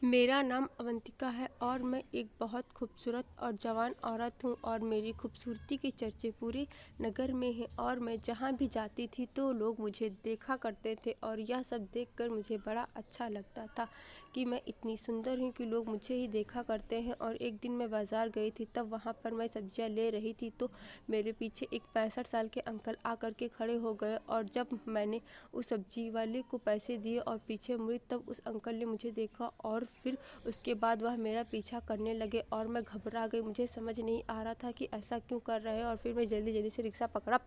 मेरा नाम अवंतिका है और मैं एक बहुत खूबसूरत और जवान औरत हूँ और मेरी खूबसूरती के चर्चे पूरे नगर में हैं और मैं जहाँ भी जाती थी तो लोग मुझे देखा करते थे और यह सब देखकर मुझे बड़ा अच्छा लगता था कि मैं इतनी सुंदर हूँ कि लोग मुझे ही देखा करते हैं। और एक दिन मैं बाज़ार गई थी, तब वहाँ पर मैं सब्जियाँ ले रही थी तो मेरे पीछे एक 65 साल के अंकल आकर के खड़े हो गए और जब मैंने उस सब्जी वाले को पैसे दिए और पीछे मुड़ी, तब उस अंकल ने मुझे देखा और फिर उसके बाद वह मेरा पीछा करने लगे और मैं घबरा गई। मुझे समझ नहीं आ रहा था कि ऐसा क्यों कर रहे हैं और फिर मैं जल्दी जल्दी से रिक्शा पकड़ा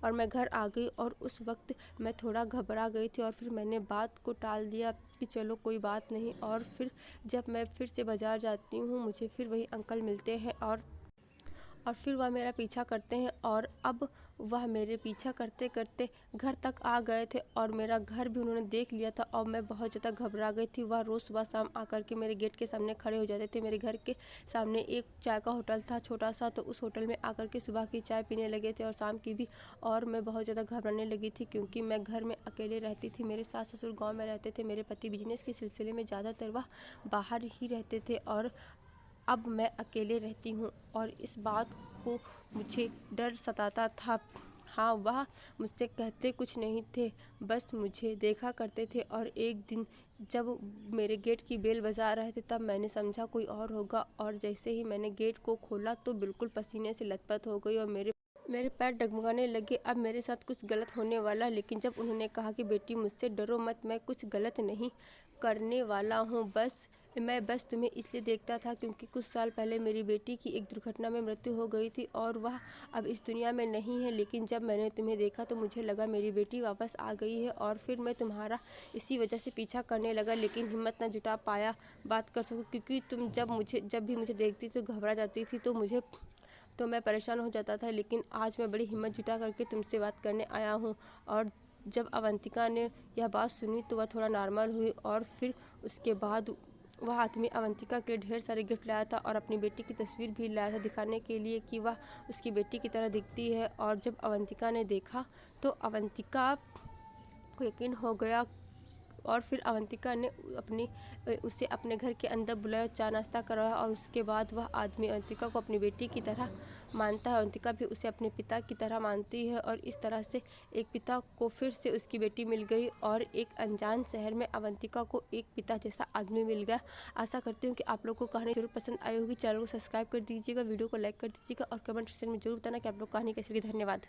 और मैं घर आ गई। और उस वक्त मैं थोड़ा घबरा गई थी और फिर मैंने बात को टाल दिया कि चलो कोई बात नहीं। और फिर जब मैं फिर से बाज़ार जाती हूँ, मुझे फिर वही अंकल मिलते हैं और फिर वह मेरा पीछा करते हैं और अब वह मेरे पीछा करते करते घर तक आ गए थे और मेरा घर भी उन्होंने देख लिया था और मैं बहुत ज़्यादा घबरा गई थी। वह रोज़ सुबह शाम आकर के मेरे गेट के सामने खड़े हो जाते थे। मेरे घर के सामने एक चाय का होटल था छोटा सा, तो उस होटल में आकर के सुबह की चाय पीने लगे थे और शाम की भी। और मैं बहुत ज़्यादा घबराने लगी थी क्योंकि मैं घर में अकेले रहती थी। मेरे सास ससुर गाँव में रहते थे, मेरे पति बिजनेस के सिलसिले में ज़्यादातर वह बाहर ही रहते थे और अब मैं अकेले रहती हूँ और इस बात को मुझे डर सताता था। हाँ, वह मुझसे कहते कुछ नहीं थे, बस मुझे देखा करते थे। और एक दिन जब मेरे गेट की बेल बजा रहे थे, तब मैंने समझा कोई और होगा और जैसे ही मैंने गेट को खोला तो बिल्कुल पसीने से लथपथ हो गई और मेरे मेरे पैर डगमगाने लगे। अब मेरे साथ कुछ गलत होने वाला। लेकिन जब उन्होंने कहा कि बेटी मुझसे डरो मत, मैं कुछ गलत नहीं करने वाला हूँ, मैं बस तुम्हें इसलिए देखता था क्योंकि कुछ साल पहले मेरी बेटी की एक दुर्घटना में मृत्यु हो गई थी और वह अब इस दुनिया में नहीं है। लेकिन जब मैंने तुम्हें देखा तो मुझे लगा मेरी बेटी वापस आ गई है और फिर मैं तुम्हारा इसी वजह से पीछा करने लगा, लेकिन हिम्मत न जुटा पाया बात कर सकूं क्योंकि तुम जब भी मुझे देखती तो घबरा जाती थी तो मैं परेशान हो जाता था। लेकिन आज मैं बड़ी हिम्मत जुटा करके तुमसे बात करने आया हूँ। और जब अवंतिका ने यह बात सुनी तो वह थोड़ा नॉर्मल हुई और फिर उसके बाद वह आदमी अवंतिका के लिए ढेर सारे गिफ्ट लाया था और अपनी बेटी की तस्वीर भी लाया था दिखाने के लिए कि वह उसकी बेटी की तरह दिखती है। और जब अवंतिका ने देखा तो अवंतिका को यकीन हो गया और फिर अवंतिका ने उसे अपने घर के अंदर बुलाया, चाय नाश्ता कराया और उसके बाद वह आदमी अवंतिका को अपनी बेटी की तरह मानता है। अवंतिका भी उसे अपने पिता की तरह मानती है और इस तरह से एक पिता को फिर से उसकी बेटी मिल गई और एक अनजान शहर में अवंतिका को एक पिता जैसा आदमी मिल गया। आशा करती हूँ कि आप लोग को कहानी जरूर पसंद आई होगी। चैनल को सब्सक्राइब कर दीजिएगा, वीडियो को लाइक कर दीजिएगा और कमेंट सेक्शन में जरूर बताना कि आप लोग कहानी कैसी लगी। धन्यवाद।